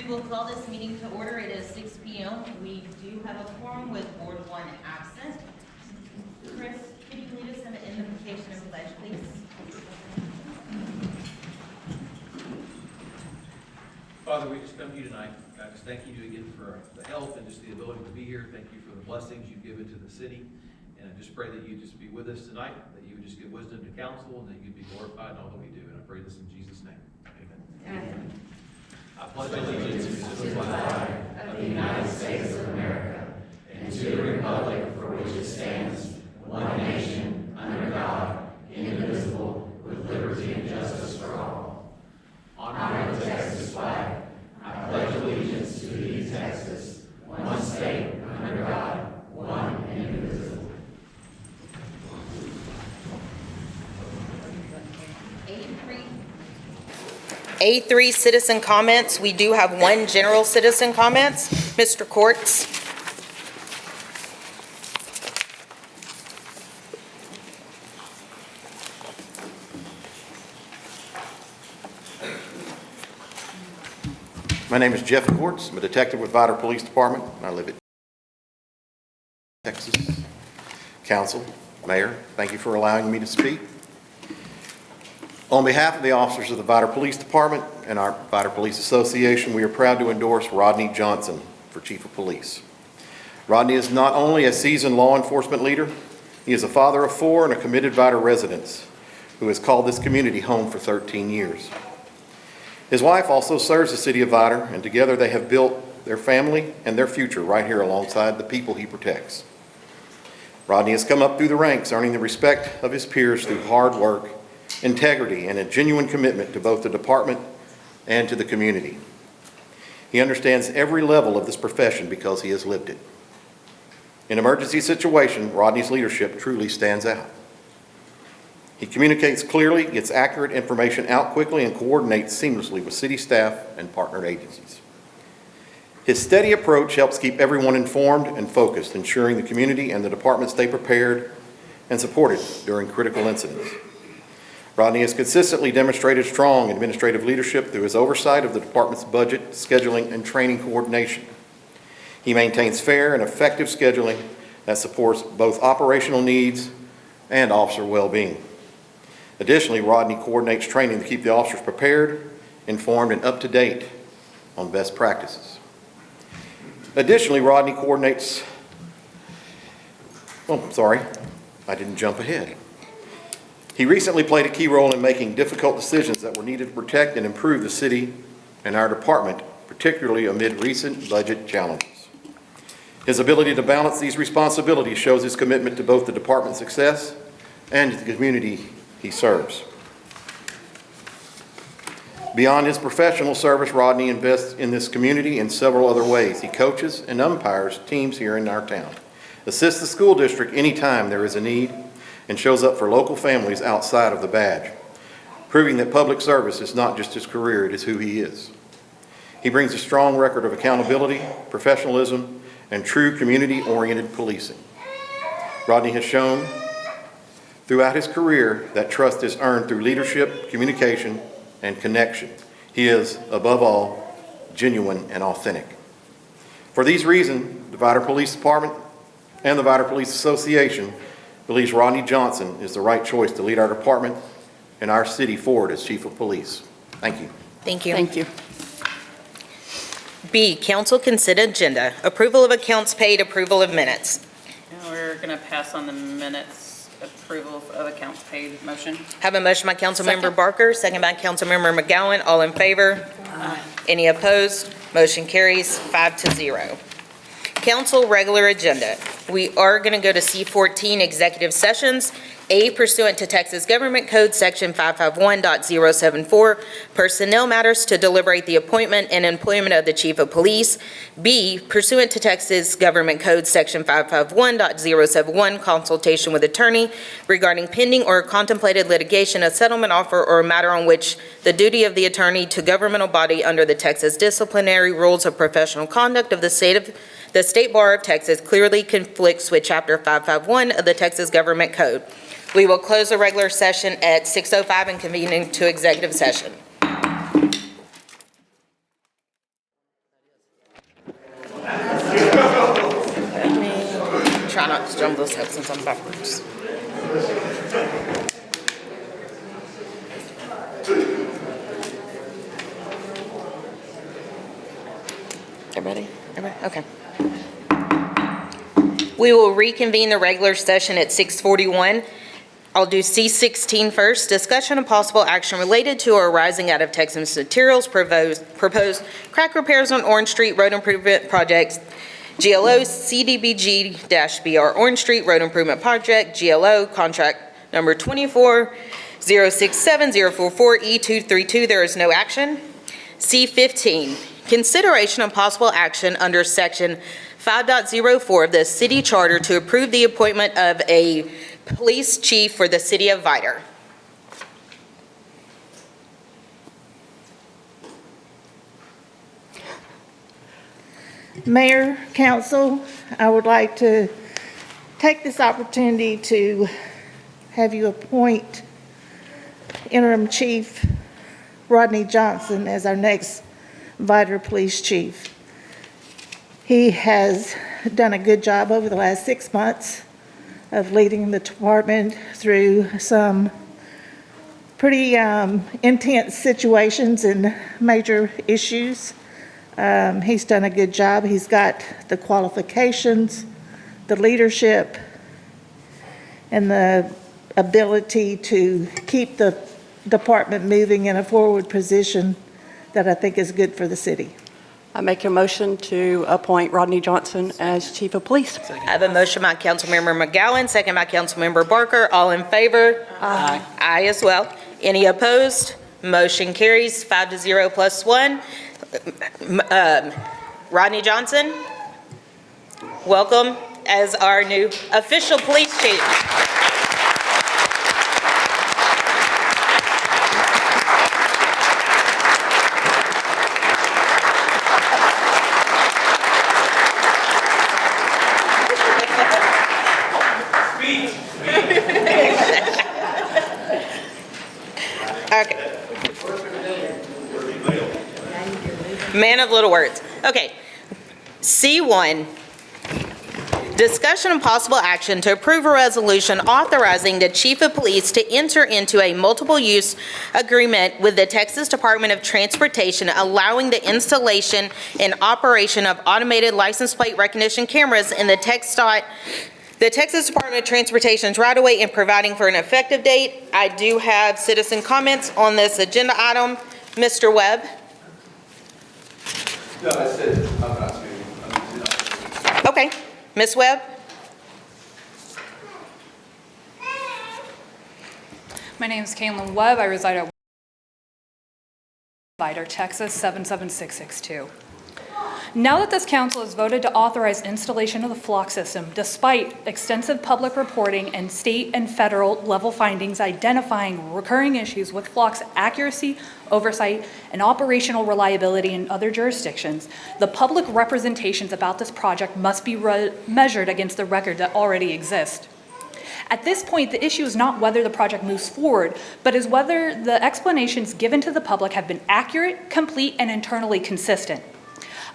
will call this meeting to order. It is 6 p.m. We do have a quorum with Board 1 absent. Chris, could you lead us in the invocation of pledge, please? Father, we just come to you tonight. God, just thank you again for the health and just the ability to be here. Thank you for the blessings you've given to the city. And I just pray that you just be with us tonight, that you would just give wisdom to counsel, and that you'd be glorified in all that we do. And I pray this in Jesus' name. Amen. Amen. I pledge allegiance to the flag of the United States of America and to the republic for which it stands, one nation, under God, indivisible, with liberty and justice for all. Honor the Texas flag. I pledge allegiance to these Texas, one state, under God, one and indivisible. A3 citizen comments. We do have one general citizen comments. Mr. Courts. My name is Jeff Courts. I'm a detective with Vidor Police Department. I live in Texas. Council, Mayor, thank you for allowing me to speak. On behalf of the officers of the Vidor Police Department and our Vidor Police Association, we are proud to endorse Rodney Johnson for Chief of Police. Rodney is not only a seasoned law enforcement leader, he is a father of 4 and a committed Vidor resident who has called this community home for 13 years. His wife also serves the city of Vidor, and together they have built their family and their future right here alongside the people he protects. Rodney has come up through the ranks, earning the respect of his peers through hard work, integrity, and a genuine commitment to both the department and to the community. He understands every level of this profession because he has lived it. In emergency situations, Rodney's leadership truly stands out. He communicates clearly, gets accurate information out quickly, and coordinates seamlessly with city staff and partnered agencies. His steady approach helps keep everyone informed and focused, ensuring the community and the department stay prepared and supported during critical incidents. Rodney has consistently demonstrated strong administrative leadership through his oversight of the department's budget, scheduling, and training coordination. He maintains fair and effective scheduling that supports both operational needs and officer well-being. Additionally, Rodney coordinates training to keep the officers prepared, informed, and up to date on best practices. Additionally, Rodney coordinates, I didn't jump ahead. He recently played a key role in making difficult decisions that were needed to protect and improve the city and our department, particularly amid recent budget challenges. His ability to balance these responsibilities shows his commitment to both the department's success and the community he serves. Beyond his professional service, Rodney invests in this community in several other ways. He coaches and umpires teams here in our town, assists the school district anytime there is a need, and shows up for local families outside of the badge, proving that public service is not just his career, it is who he is. He brings a strong record of accountability, professionalism, and true community-oriented policing. Rodney has shown throughout his career that trust is earned through leadership, communication, and connection. He is, above all, genuine and authentic. For these reasons, the Vidor Police Department and the Vidor Police Association believes Rodney Johnson is the right choice to lead our department and our city forward as Chief of Police. Thank you. Thank you. Thank you. B, council consent agenda. Approval of accounts paid, approval of minutes. Now we're going to pass on the minutes, approval of accounts paid motion. Have a motion by Councilmember Second. Barker, second by Councilmember McGowan. All in favor? Any opposed? Motion carries 5-0. Council regular agenda. We are going to go to C-14.Executive Sessions. A, pursuant to Texas Government Code Section 551.074, personnel matters to deliberate the appointment and employment of the Chief of Police. B, pursuant to Texas Government Code Section 551.071, consultation with attorney regarding pending or contemplated litigation, a settlement offer, or a matter on which the duty of the attorney to governmental body under the Texas Disciplinary Rules of Professional Conduct of the State Bar of Texas clearly conflicts with Chapter 551 of the Texas Government Code. We will close the regular session at 6:05 and convene into executive session. some of this up since I'm backwards. Everybody? Okay. We will reconvene the regular session at 6:41. I'll do C-16 first. Discussion of possible action related to or arising out of Texas Materials proposed crack repairs on Orange Street Road Improvement Projects, GLO CDBG-BR Orange Street Road Improvement Project, GLO contract number 24067-044E232. There is no action. C-15, consideration of possible action under section 5.04 of the city charter to approve the appointment of a police chief for the city of Vidor. Mayor, council, I would like to take this opportunity to have you appoint interim chief Rodney Johnson as our next Vidor police chief. He has done a good job over the last 6 months of leading the department through some pretty intense situations and major issues. He's done a good job. He's got the qualifications, the leadership, and the ability to keep the department moving in a forward position that I think is good for the city. I make a motion to appoint Rodney Johnson as Chief of Police. I have a motion by Councilmember McGowan, second by Councilmember Barker. All in favor? Aye. Aye as well. Any opposed? Motion carries 5-0 plus 1. Rodney Johnson, welcome as our new official police chief. Okay. Man of little words. Okay. C1, discussion and possible action to approve a resolution authorizing the chief of police to enter into a multiple use agreement with the Texas Department of Transportation, allowing the installation and operation of automated license plate recognition cameras in the Texas Department of Transportation's right-of-way and providing for an effective date. I do have citizen comments on this agenda item. Mr. Webb? No, I said, I'm not speaking. Okay. Ms. Webb? My name is Kailen Webb. I reside at Vidor, Texas 77662. Now that this council has voted to authorize installation of the flock system, despite extensive public reporting and state and federal level findings identifying recurring issues with flock's accuracy, oversight, and operational reliability in other jurisdictions, the public representations about this project must be measured against the record that already exists. At this point, the issue is not whether the project moves forward, but is whether the explanations given to the public have been accurate, complete, and internally consistent.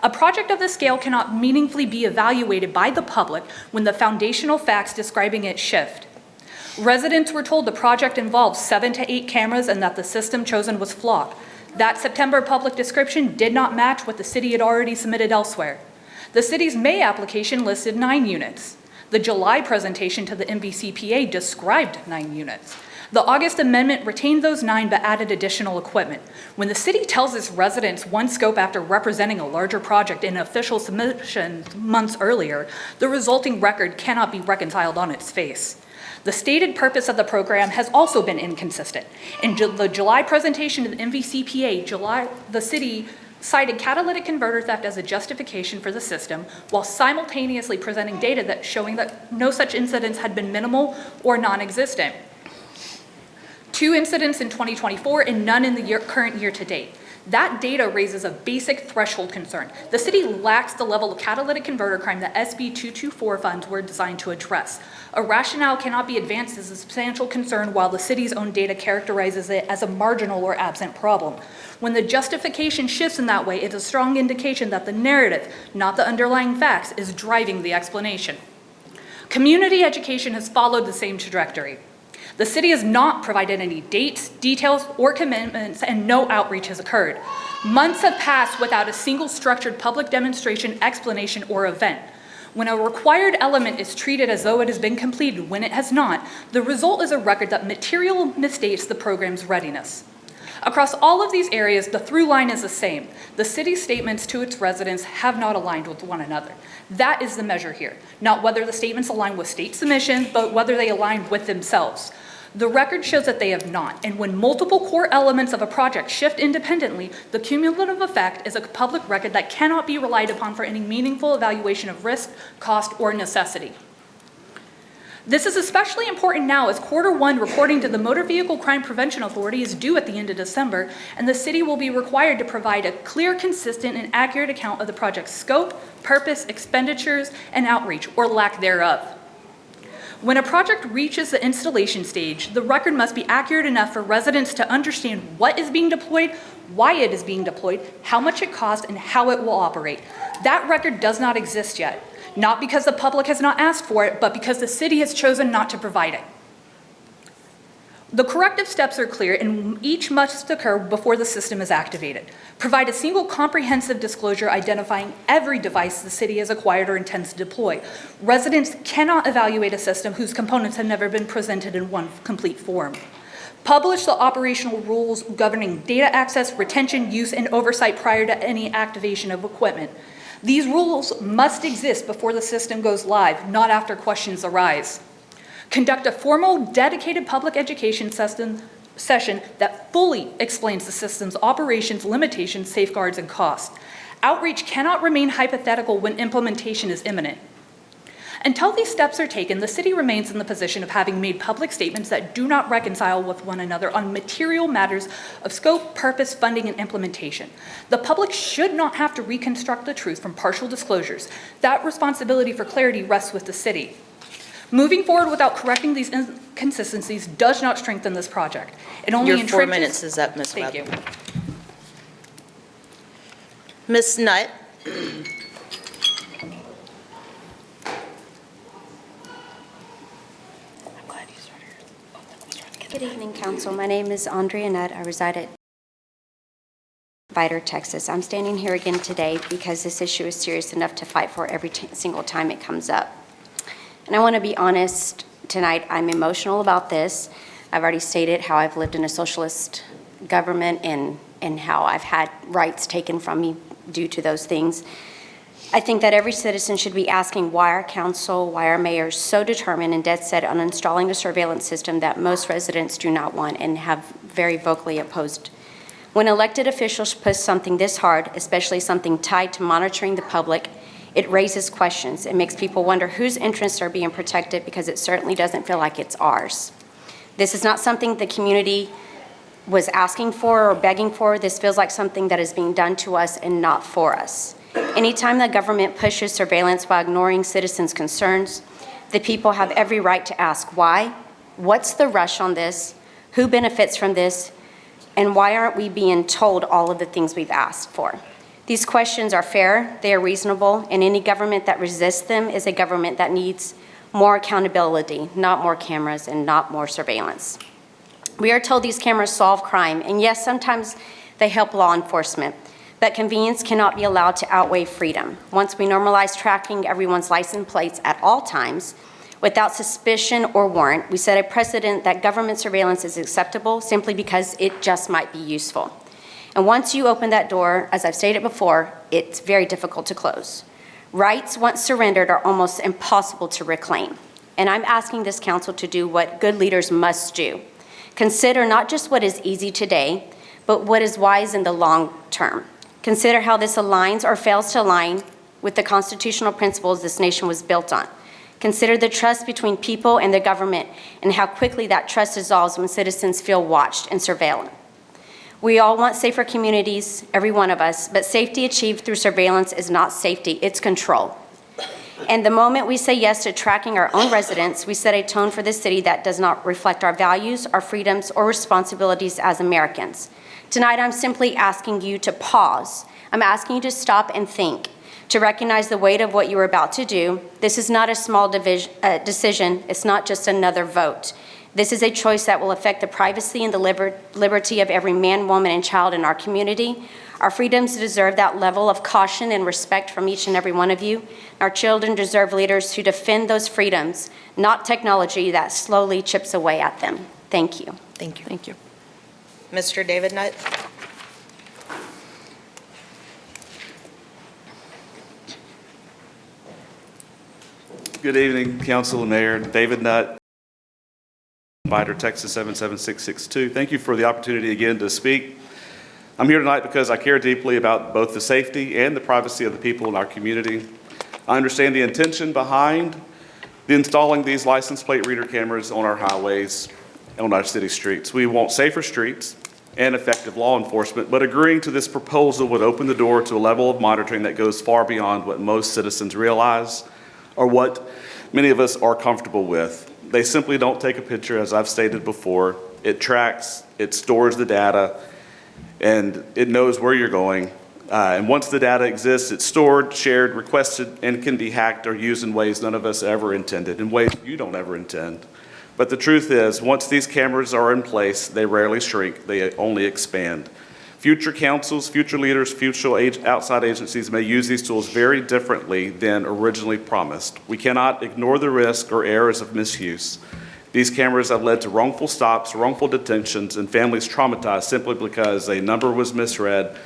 A project of this scale cannot meaningfully be evaluated by the public when the foundational facts describing it shift. Residents were told the project involved 7 to 8 cameras and that the system chosen was flock. That September public description did not match what the city had already submitted elsewhere. The city's May application listed 9 units. The July presentation to the MVCPA described 9 units. The August amendment retained those 9 but added additional equipment. When the city tells its residents one scope after representing a larger project in official submission months earlier, the resulting record cannot be reconciled on its face. The stated purpose of the program has also been inconsistent. In the July presentation to the MVCPA, the city cited catalytic converter theft as a justification for the system, while simultaneously presenting data showing that no such incidents had been minimal or non-existent. 2 incidents in 2024 and none in the current year to date. That data raises a basic threshold concern. The city lacks the level of catalytic converter crime that SB 224 funds were designed to address. A rationale cannot be advanced as a substantial concern while the city's own data characterizes it as a marginal or absent problem. When the justification shifts in that way, it's a strong indication that the narrative, not the underlying facts, is driving the explanation. Community education has followed the same trajectory. The city has not provided any dates, details, or commitments, and no outreach has occurred. Months have passed without a single structured public demonstration, explanation, or event. When a required element is treated as though it has been completed when it has not, the result is a record that materially misstates the program's readiness. Across all of these areas, the through line is the same. The city's statements to its residents have not aligned with one another. That is the measure here, not whether the statements align with state submissions, but whether they align with themselves. The record shows that they have not, and when multiple core elements of a project shift independently, the cumulative effect is a public record that cannot be relied upon for any meaningful evaluation of risk, cost, or necessity. This is especially important now as Q1 reporting to the Motor Vehicle Crime Prevention Authority is due at the end of December, and the city will be required to provide a clear, consistent, and accurate account of the project's scope, purpose, expenditures, and outreach, or lack thereof. When a project reaches the installation stage, the record must be accurate enough for residents to understand what is being deployed, why it is being deployed, how much it costs, and how it will operate. That record does not exist yet. Not because the public has not asked for it, but because the city has chosen not to provide it. The corrective steps are clear, and each must occur before the system is activated. Provide a single comprehensive disclosure identifying every device the city has acquired or intends to deploy. Residents cannot evaluate a system whose components have never been presented in one complete form. Publish the operational rules governing data access, retention, use, and oversight prior to any activation of equipment. These rules must exist before the system goes live, not after questions arise. Conduct a formal, dedicated public education session that fully explains the system's operations, limitations, safeguards, and costs. Outreach cannot remain hypothetical when implementation is imminent. Until these steps are taken, the city remains in the position of having made public statements that do not reconcile with one another on material matters of scope, purpose, funding, and implementation. The public should not have to reconstruct the truth from partial disclosures. That responsibility for clarity rests with the city. Moving forward without correcting these inconsistencies does not strengthen this project. It only Your 4 entrenches- minutes is up, Ms. Webb. Thank you. Ms. Nutt? Good evening, Council. My name is Andrea N. I reside at Vidor, Texas. I'm standing here again today because this issue is serious enough to fight for every single time it comes up. And I want to be honest tonight, I'm emotional about this. I've already stated how I've lived in a socialist government and how I've had rights taken from me due to those things. I think that every citizen should be asking why our council, why our mayor is so determined and dead set on installing a surveillance system that most residents do not want and have very vocally opposed. When elected officials push something this hard, especially something tied to monitoring the public, it raises questions. It makes people wonder whose interests are being protected because it certainly doesn't feel like it's ours. This is not something the community was asking for or begging for. This feels like something that is being done to us and not for us. Anytime the government pushes surveillance while ignoring citizens' concerns, the people have every right to ask why, what's the rush on this, who benefits from this, and why aren't we being told all of the things we've asked for? These questions are fair, they are reasonable, and any government that resists them is a government that needs more accountability, not more cameras and not more surveillance. We are told these cameras solve crime, and yes, sometimes they help law enforcement. But convenience cannot be allowed to outweigh freedom. Once we normalize tracking everyone's license plates at all times, without suspicion or warrant, we set a precedent that government surveillance is acceptable simply because it just might be useful. And once you open that door, as I've stated before, it's very difficult to close. Rights once surrendered are almost impossible to reclaim. And I'm asking this council to do what good leaders must do. Consider not just what is easy today, but what is wise in the long term. Consider how this aligns or fails to align with the constitutional principles this nation was built on. Consider the trust between people and the government and how quickly that trust dissolves when citizens feel watched and surveilled. We all want safer communities, every one of us, but safety achieved through surveillance is not safety, it's control. And the moment we say yes to tracking our own residents, we set a tone for this city that does not reflect our values, our freedoms, or responsibilities as Americans. Tonight, I'm simply asking you to pause. I'm asking you to stop and think, to recognize the weight of what you are about to do. This is not a small decision. It's not just another vote. This is a choice that will affect the privacy and the liberty of every man, woman, and child in our community. Our freedoms deserve that level of caution and respect from each and every one of you. Our children deserve leaders who defend those freedoms, not technology that slowly chips away at them. Thank you. Thank you. Thank you. Mr. David Nutt? Good evening, Council and Mayor. David Nutt, Vidor, Texas 77662. Thank you for the opportunity again to speak. I'm here tonight because I care deeply about both the safety and the privacy of the people in our community. I understand the intention behind installing these license plate reader cameras on our highways, on our city streets. We want safer streets and effective law enforcement, but agreeing to this proposal would open the door to a level of monitoring that goes far beyond what most citizens realize or what many of us are comfortable with. They simply don't take a picture, as I've stated before. It tracks, it stores the data, and it knows where you're going. And once the data exists, it's stored, shared, requested, and can be hacked or used in ways none of us ever intended, in ways you don't ever intend. But the truth is, once these cameras are in place, they rarely shrink, they only expand. Future councils, future leaders, future outside agencies may use these tools very differently than originally promised. We cannot ignore the risk or errors of misuse. These cameras have led to wrongful stops, wrongful detentions, and families traumatized simply because a number was misread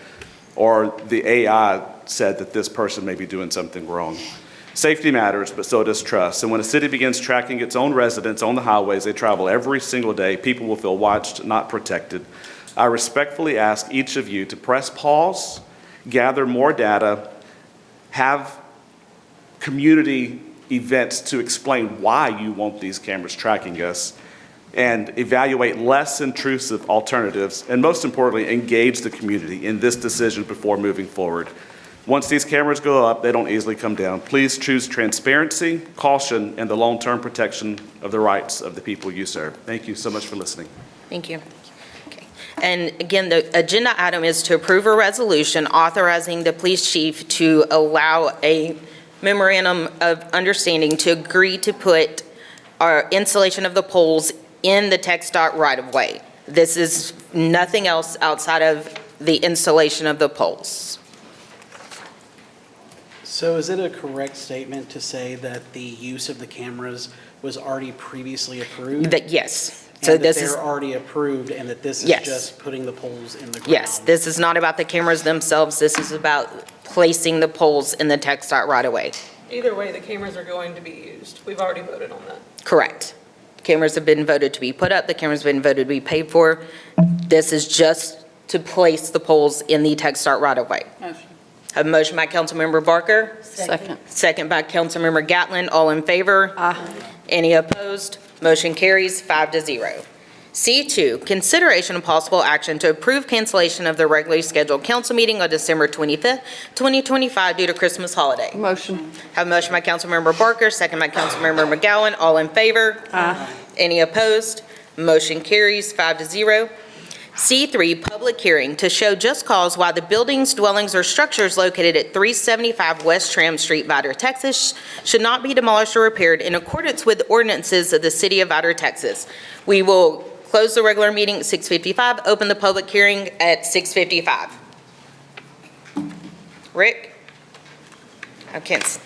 or the AI said that this person may be doing something wrong. Safety matters, but so does trust. And when a city begins tracking its own residents on the highways they travel every single day, people will feel watched, not protected. I respectfully ask each of you to press pause, gather more data, have community events to explain why you want these cameras tracking us, and evaluate less intrusive alternatives, and most importantly, engage the community in this decision before moving forward. Once these cameras go up, they don't easily come down. Please choose transparency, caution, and the long-term protection of the rights of the people you serve. Thank you so much for listening. Thank you. Okay. And again, the agenda item is to approve a resolution authorizing the police chief to allow a memorandum of understanding to agree to put our installation of the poles in the TxDOT right-of-way. This is nothing else outside of the installation of the poles. So is it a correct statement to say that the use of the cameras was already previously approved? Yes. So And that this is, they're already approved and that this is Yes. just putting the poles in the ground? yes, this is not about the cameras themselves. This is about placing the poles in the TxDOT right-of-way. Either way, the cameras are going to be used. We've already voted on that. Correct. Cameras have been voted to be put up. The cameras have been voted to be paid for. This is just to place the poles in the TxDOT right-of-way. Motion. Have a motion by Councilmember Barker. Second. Second by Councilmember Gatlin. All in favor? Aye. Any opposed? Motion carries 5-0. C2, consideration of possible action to approve cancellation of the regularly scheduled council meeting on December 25th, 2025 due to Christmas holiday. Motion. Have a motion by Councilmember Barker, second by Councilmember McGowan. All in favor? Aye. Any opposed? Motion carries 5-0. C-3.Public Hearing to show just cause why the buildings, dwellings, or structures located at 375 West Tram Street, Vidor, Texas, should not be demolished or repaired in accordance with ordinances of the City of Vidor, Texas. We will close the regular meeting at 6:55, open the public hearing at 6:55. Rick? I can't.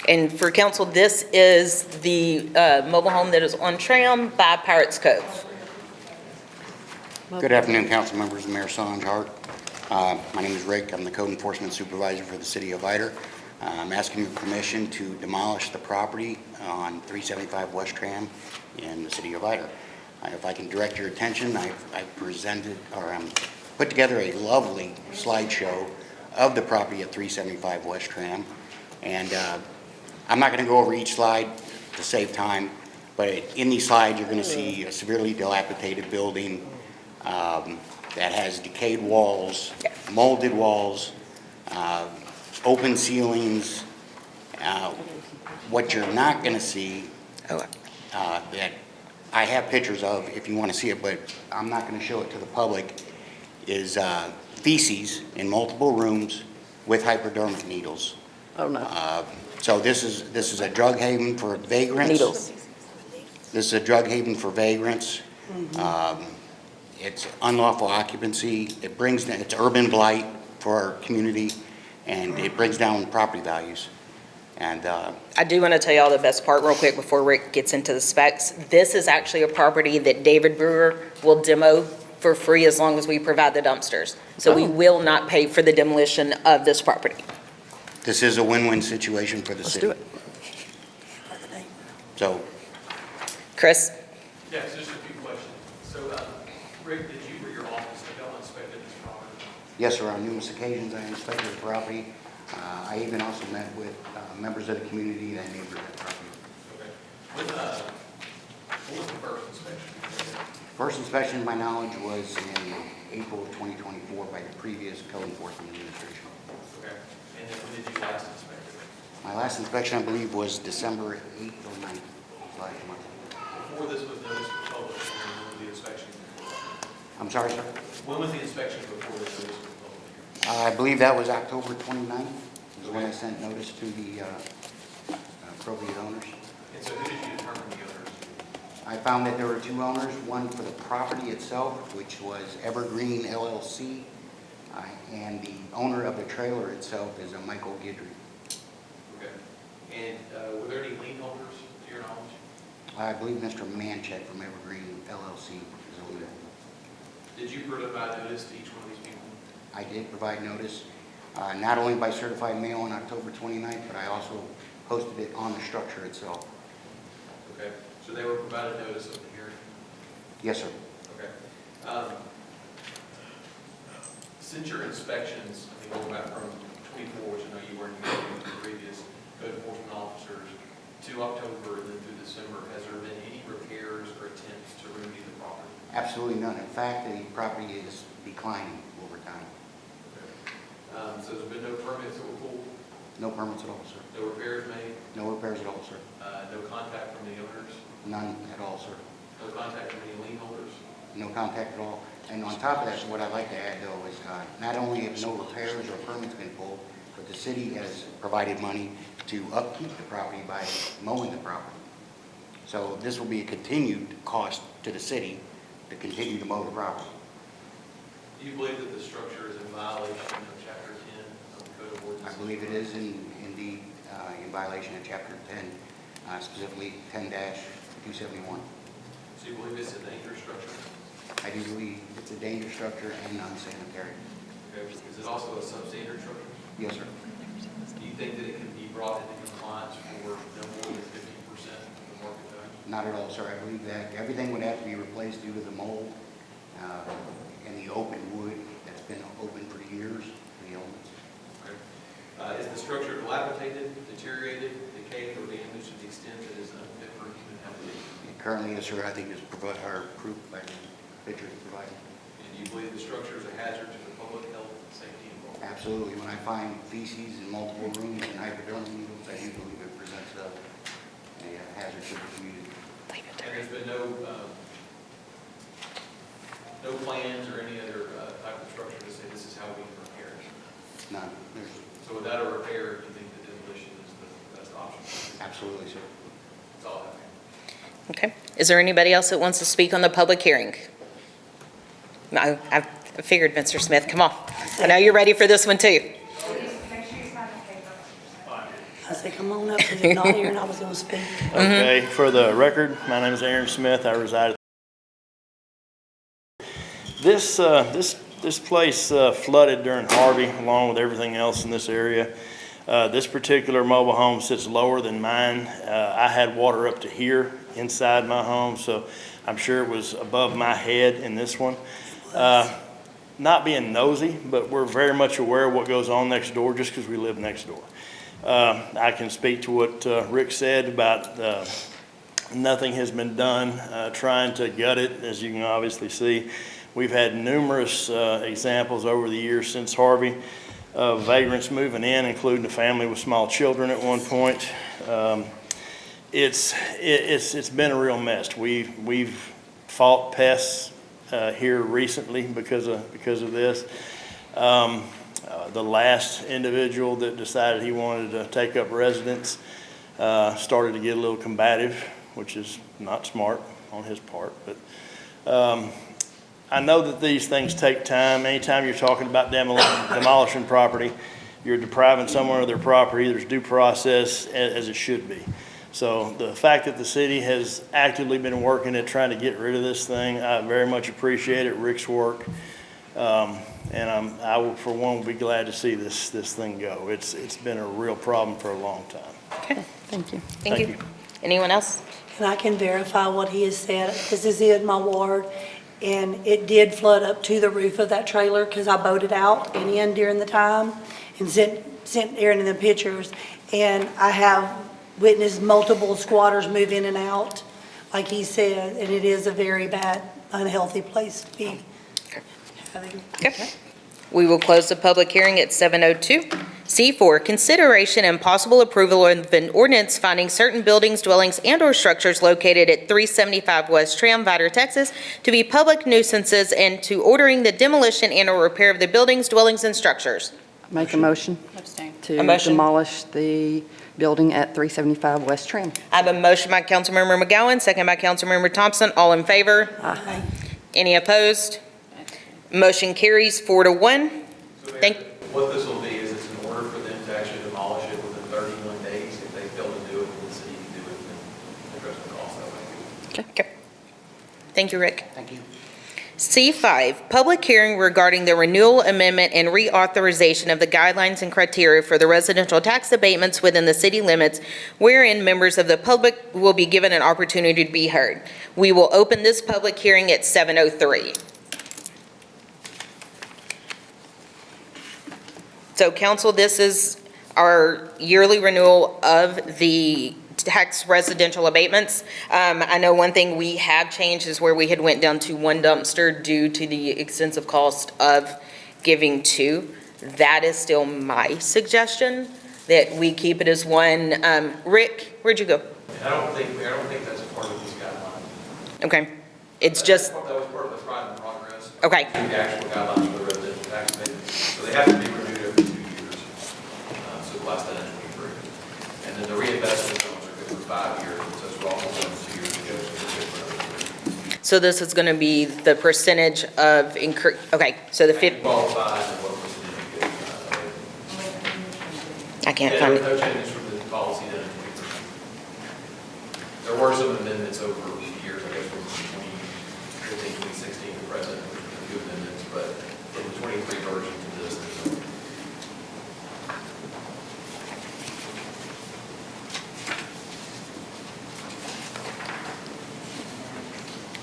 And for council, this is the mobile home that is on Tram by Pirates Cove. Good afternoon, council members and Mayor Songe-Hart. My name is Rick. I'm the code enforcement supervisor for the city of Vidor. I'm asking your permission to demolish the property on 375 West Tram in the city of Vidor. If I can direct your attention, I've presented, or put together a lovely slideshow of the property at 375 West Tram. And I'm not going to go over each slide to save time, but in these slides you're going to see a severely dilapidated building that has decayed walls, molded walls, open ceilings. What you're not going to see, that I have pictures of if you want to see it, but I'm not going to show it to the public, is feces in multiple rooms with hypodermic needles. Oh, no. So this is a drug haven for vagrants. Needles. This is a drug haven for vagrants. It's unlawful occupancy. It's urban blight for our community, and it brings down property values. And I do want to tell y'all the best part real quick before Rick gets into the specs. This is actually a property that David Brewer will demo for free as long as we provide the dumpsters. So we will not pay for the demolition of this property. this is a win-win situation for the city. Let's do it. So, Chris? Yes, just a few questions. So, Rick, did you or your office have y'all inspected this property? yes, sir, on numerous occasions I inspected the property. I even also met with members of the community that neighbor that property. Okay. What was the first inspection? First inspection, to my knowledge, was in April of 2024 by the previous code enforcement administration. Okay. And then when did you last inspect it? My last inspection, I believe, was December 8th or 9th last month. Before this was noticed for public, when was the inspection? I'm sorry, sir? When was the inspection before this notice for public? I believe that was October 29th, is when I sent notice to the appropriate owners. And so who did you determine the owners? I found that there were two owners, one for the property itself, which was Evergreen LLC, and the owner of the trailer itself is a Michael Guidry. Okay. And were there any lien holders, to your knowledge? I believe Mr. Manchek from Evergreen LLC is a leader. Did you provide notice to each one of these people? I did provide notice, not only by certified mail on October 29th, but I also posted it on the structure itself. Okay. So they were provided notice of the hearing? Yes, sir. Okay. Since your inspections, I think going back from 24, which I know you weren't here with the previous code enforcement officers, to October and then through December, has there been any repairs or attempts to remedy the property? Absolutely none. In fact, the property is declining over time. Okay. So there's been no permits that were pulled, No permits at all, sir. no repairs made, No repairs at all, sir. no contact from the owners, None at all, sir. no contact from any lien holders? No contact at all. And on top of that, what I'd like to add, though, is not only have no repairs or permits been pulled, but the city has provided money to upkeep the property by mowing the property. So this will be a continued cost to the city to continue to mow the property. Do you believe that the structure is in violation of Chapter 10 of the Code of I Ordinances? believe it is indeed in violation of Chapter 10, specifically 10-271. So you believe it's a dangerous structure? I do believe it's a dangerous structure and unsanitary. Okay. Is it also a substandard structure? Yes, sir. Do you think that it can be brought into compliance for no more than 50% of the market value? Not at all, sir. I believe that everything would have to be replaced due to the mold and the open wood that's been open for years, the elements. Okay. Is the structure dilapidated, deteriorated, decayed, or damaged to the extent that it is unfit for human habitation? It currently is, sir. I think it's approved by the pictures provided. And do you believe the structure is a hazard to the public health and safety involved? Absolutely. When I find feces in multiple rooms and hypodermic needles, I do believe it presents a hazard to the community. And there's been no plans or any other type of structure to say this is how we can repair it? None. So without a repair, do you think the demolition is the best option? Absolutely, sir. That's all I have. Okay. Is there anybody else that wants to speak on the public hearing? No, I figured, Mr. Smith, come on. I know you're ready for this one, too. I said, come on up, because you're not here, and I was going to speak. Okay, for the record, my name is Aaron Smith. I reside at this place flooded during Harvey, along with everything else in this area. This particular mobile home sits lower than mine. I had water up to here inside my home, so I'm sure it was above my head in this one. Not being nosy, but we're very much aware of what goes on next door just because we live next door. I can speak to what Rick said about nothing has been done trying to gut it, as you can obviously see. We've had numerous examples over the years since Harvey of vagrants moving in, including a family with small children at one point. It's been a real mess. We've fought pests here recently because of this. The last individual that decided he wanted to take up residence started to get a little combative, which is not smart on his part. But I know that these things take time. Anytime you're talking about demolishing property, you're depriving someone of their property. There's due process as it should be. So the fact that the city has actively been working at trying to get rid of this thing, I very much appreciate it, Rick's work. And I will, for one, be glad to see this thing go. It's been a real problem for a long time. Okay. Thank you. Thank you. Anyone else? And I can verify what he has said. This is in my ward, and it did flood up to the roof of that trailer because I boated out and in during the time and sent Aaron in the pictures. And I have witnessed multiple squatters move in and out, like he said, and it is a very bad, unhealthy place to be having. Okay. We will close the public hearing at 7:02. C4, consideration and possible approval of an ordinance finding certain buildings, dwellings, and/or structures located at 375 West Tram, Vidor, Texas, to be public nuisances and to ordering the demolition and/or repair of the buildings, dwellings, and structures. Make a motion Abstain. to A motion. demolish the building at 375 West Tram. I have a motion by Councilmember McGowan, second by Councilmember Thompson. All in favor? Aye. Any opposed? Motion carries 4-1. So Mayor, Thank- what this will be is it's an order for them to actually demolish it within 31 days. If they fail to do it, then the city can do it and address the cost that way. Okay. Thank you, Rick. Thank you. C5, public hearing regarding the renewal, amendment, and reauthorization of the guidelines and criteria for the residential tax abatements within the city limits, wherein members of the public will be given an opportunity to be heard. We will open this public hearing at 7:03. So council, this is our yearly renewal of the tax residential abatements. I know one thing we have changed is where we had went down to one dumpster due to the extensive cost of giving two. That is still my suggestion, that we keep it as one. Rick, where'd you go? I don't think that's a part of these guidelines. Okay, it's just, That was part of the Pride and Progress. okay, The actual guidelines for the residential tax abatement. So they have to be renewed every 2 years. So the last that in 23. And then the reinvestment zones are good for 5 years. So it's all done 2 years ago. So they're good for another 3. so this is gonna be the percentage of okay, so the Qualified and what percentage you get. I can't Yeah, find there it. were no changes from the policy done in 23. There were some amendments over years, I guess, from 2015, 2016 to present, which were a few amendments, but from the 23 version to this, there's no.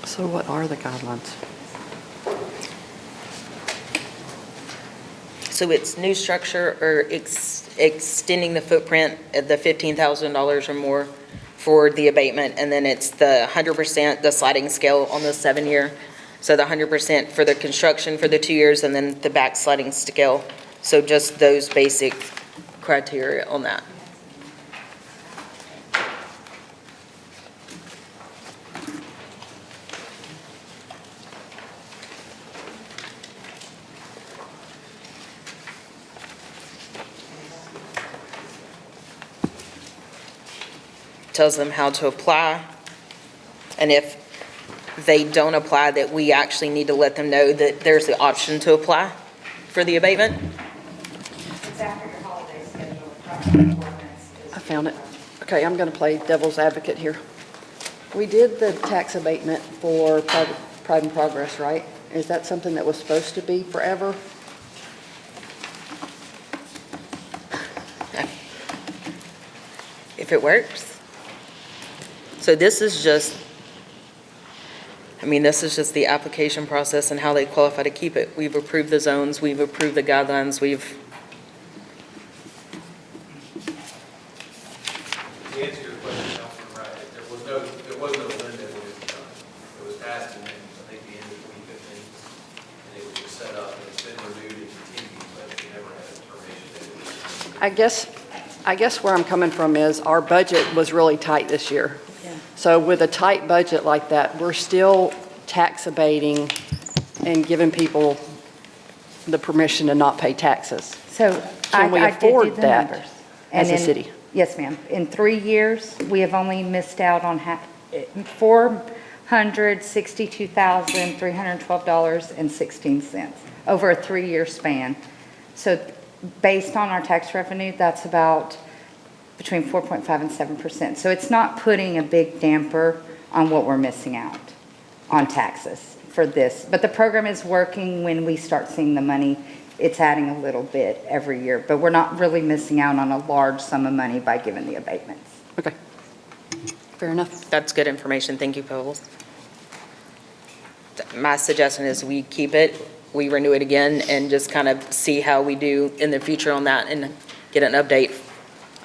So what are the guidelines? So it's new structure or extending the footprint at the $15,000 or more for the abatement, and then it's the 100%, the sliding scale on the 7-year. So the 100% for the construction for the 2 years, and then the back sliding scale. So just those basic criteria on that. Tells them how to apply, and if they don't apply, that we actually need to let them know that there's the option to apply for the abatement. It's after your holiday schedule. I found it. Okay, I'm going to play devil's advocate here. We did the tax abatement for Pride and Progress, right? Is that something that was supposed to be forever? If it works. So this is just, this is just the application process and how they qualify to keep it. We've approved the zones, we've approved the guidelines, To answer your question, Councilman Wright, there was no limit when it was done. It was passed in, I think, the end of 2015, and it was just set up, and it's been renewed and continued, but it never had a termination date. I guess where I'm coming from is our budget was really tight this year. Yeah. So with a tight budget like that, we're still tax abating and giving people the permission to not pay taxes. So Can we I did do afford the that numbers. as a And in- city? Yes, ma'am. In 3 years, we have only missed out on $462,312.16 over a 3-year span. So based on our tax revenue, that's about between 4.5 and 7%. So it's not putting a big damper on what we're missing out on taxes for this. But the program is working. When we start seeing the money, it's adding a little bit every year, but we're not really missing out on a large sum of money by giving the abatements. Okay. Fair enough. That's good information. Thank you, Povels. My suggestion is we keep it, we renew it again, and just kind of see how we do in the future on that and get an update.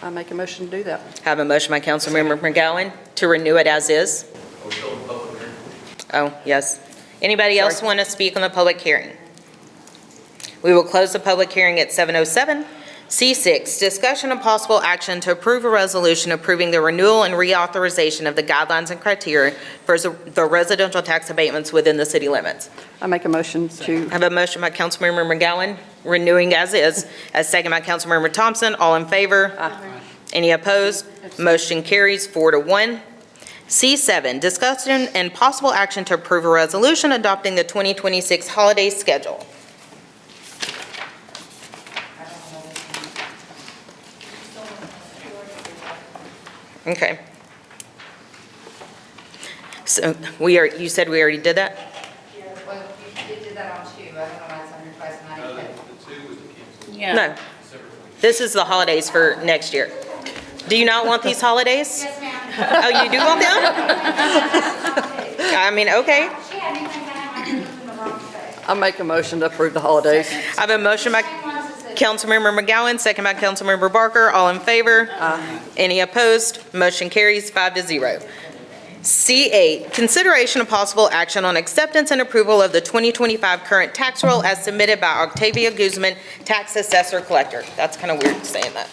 I make a motion to do that. Have a motion by Councilmember McGowan to renew it as is. Oh, yes. Anybody else want to speak on the public hearing? We will close the public hearing at 7:07. C6, discussion of possible action to approve a resolution approving the renewal and reauthorization of the guidelines and criteria for the residential tax abatements within the city limits. I make a motion to. Have a motion by Councilmember McGowan, renewing as is, as second by Councilmember Thompson. All in favor? Any opposed? Motion carries 4-1. C7, discussion and possible action to approve a resolution adopting the 2026 holiday schedule. Okay. So you said we already did that? Yeah, well, you did that on 2. I don't know why it's on your twice tonight. No. This is the holidays for next year. Do you not want these holidays? Yes, ma'am. Oh, you do want them? I mean, okay. I make a motion to approve the holidays. I have a motion by Councilmember McGowan, second by Councilmember Barker. All in favor? Any opposed? Motion carries 5-0. C8, consideration of possible action on acceptance and approval of the 2025 current tax roll as submitted by Octavia Guzman, tax assessor collector. That's kind of weird saying that.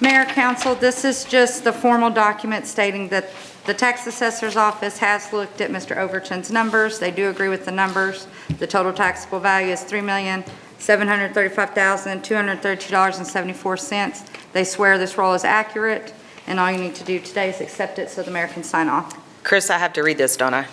Mayor, council, this is just the formal document stating that the tax assessor's office has looked at Mr. Overton's numbers. They do agree with the numbers. The total taxable value is $3,735,232.74. They swear this roll is accurate, and all you need to do today is accept it so the mayor can sign off. Chris, I have to read this, don't I?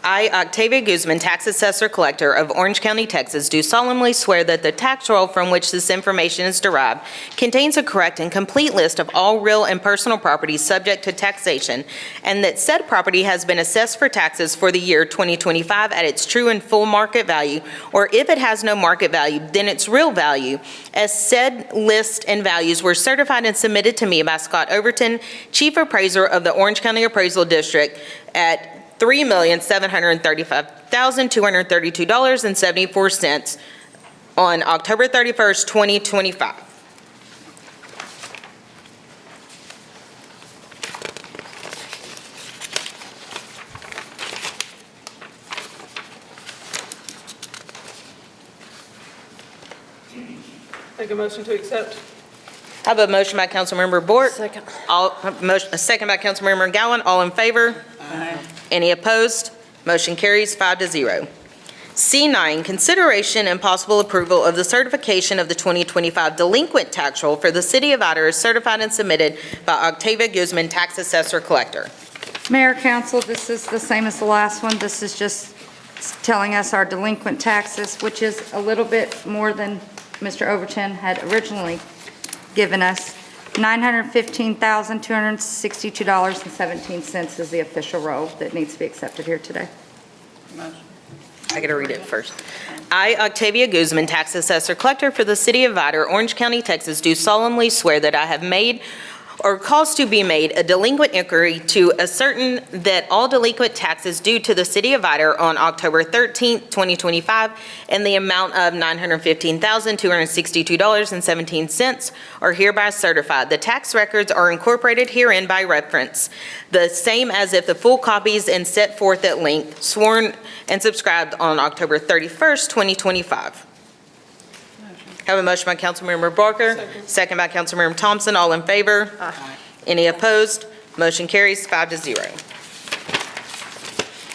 I, Octavia Guzman, tax assessor collector of Orange County, Texas, do solemnly swear that the tax roll from which this information is derived contains a correct and complete list of all real and personal properties subject to taxation, and that said property has been assessed for taxes for the year 2025 at its true and full market value, or if it has no market value, then its real value, as said list and values were certified and submitted to me by Scott Overton, Chief Appraiser of the Orange County Appraisal District, at $3,735,232.74 on October 31st, 2025. Make a motion to accept. I have a motion by Councilmember Bort. Second. A second by Councilmember Gowan. All in favor? Any opposed? Motion carries 5-0. C9, consideration and possible approval of the certification of the 2025 delinquent tax roll for the City of Vidor as certified and submitted by Octavia Guzman, tax assessor collector. Mayor, council, this is the same as the last one. This is just telling us our delinquent taxes, which is a little bit more than Mr. Overton had originally given us. $915,262.17 is the official roll that needs to be accepted here today. I gotta read it first. I, Octavia Guzman, tax assessor collector for the City of Vidor, Orange County, Texas, do solemnly swear that I have made or caused to be made a delinquent inquiry to ascertain that all delinquent taxes due to the City of Vidor on October 13th, 2025, in the amount of $915,262.17 are hereby certified. The tax records are incorporated herein by reference, the same as if the full copies and set forth at length, sworn and subscribed on October 31st, 2025. Have a motion by Councilmember Barker, second by Councilmember Thompson. All in favor? Any opposed? Motion carries 5-0.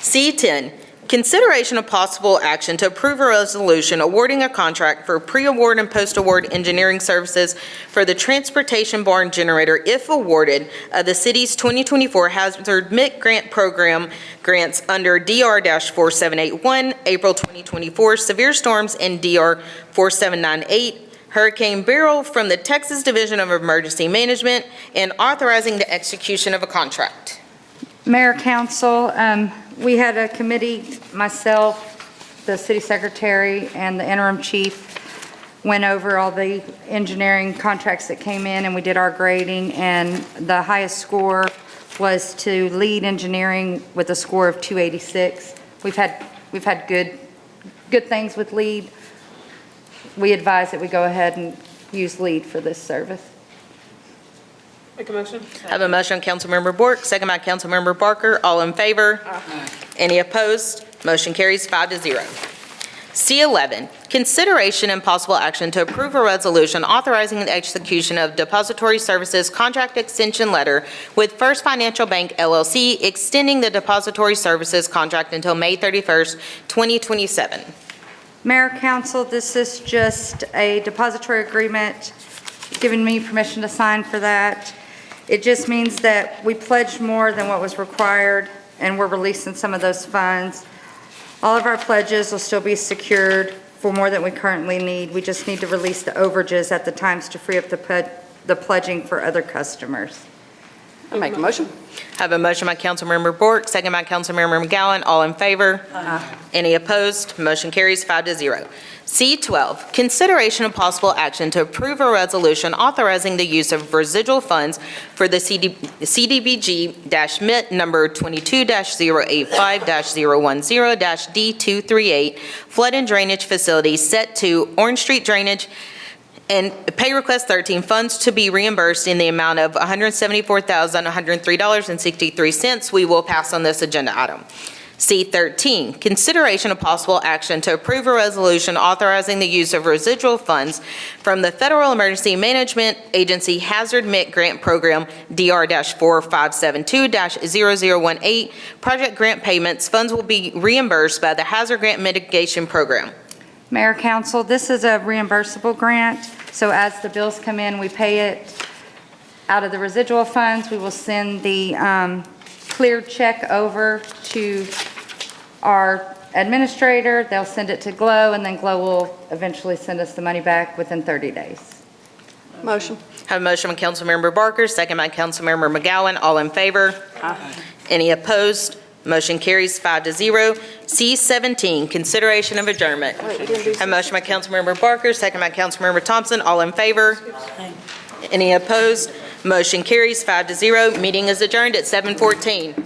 C-10, consideration of possible action to approve a resolution awarding a contract for pre-award and post-award engineering services for the transportation barn generator if awarded of the city's 2024 Hazard MIT Grant Program grants under DR-4781, April 2024 severe storms, and DR-4798, Hurricane Beryl from the Texas Division of Emergency Management, and authorizing the execution of a contract. Mayor, council, we had a committee, myself, the city secretary, and the interim chief went over all the engineering contracts that came in, and we did our grading, and the highest score was to lead engineering with a score of 286. We've had good things with lead. We advise that we go ahead and use lead for this service. Make a motion. I have a motion on Councilmember Bork, second by Councilmember Barker. All in favor? Any opposed? Motion carries 5-0. C-11, consideration and possible action to approve a resolution authorizing the execution of depository services contract extension letter with First Financial Bank LLC, extending the depository services contract until May 31st, 2027. Mayor, council, this is just a depository agreement, giving me permission to sign for that. It just means that we pledged more than what was required, and we're releasing some of those funds. All of our pledges will still be secured for more than we currently need. We just need to release the overages at the times to free up the pledging for other customers. I make a motion. I have a motion by Councilmember Bork, second by Councilmember McGowan. All in favor? Any opposed? Motion carries 5-0. C-12, consideration of possible action to approve a resolution authorizing the use of residual funds for the CDBG-MIT number 22-085-010-D238 flood and drainage facility set to Orange Street Drainage and pay request 13 funds to be reimbursed in the amount of $174,103.63. We will pass on this agenda item. C-13, consideration of possible action to approve a resolution authorizing the use of residual funds from the Federal Emergency Management Agency Hazard MIT Grant Program DR-4572-0018 project grant payments. Funds will be reimbursed by the Hazard Grant Mitigation Program. Mayor, council, this is a reimbursable grant, so as the bills come in, we pay it out of the residual funds. We will send the cleared check over to our administrator. They'll send it to GLOW, and then GLOW will eventually send us the money back within 30 days. Motion. Have a motion by Councilmember Barker, second by Councilmember McGowan. All in favor? Any opposed? Motion carries 5-0. C-17, consideration of adjournment. Have a motion by Councilmember Barker, second by Councilmember Thompson. All in favor? Any opposed? Motion carries 5-0. Meeting is adjourned at 7:14.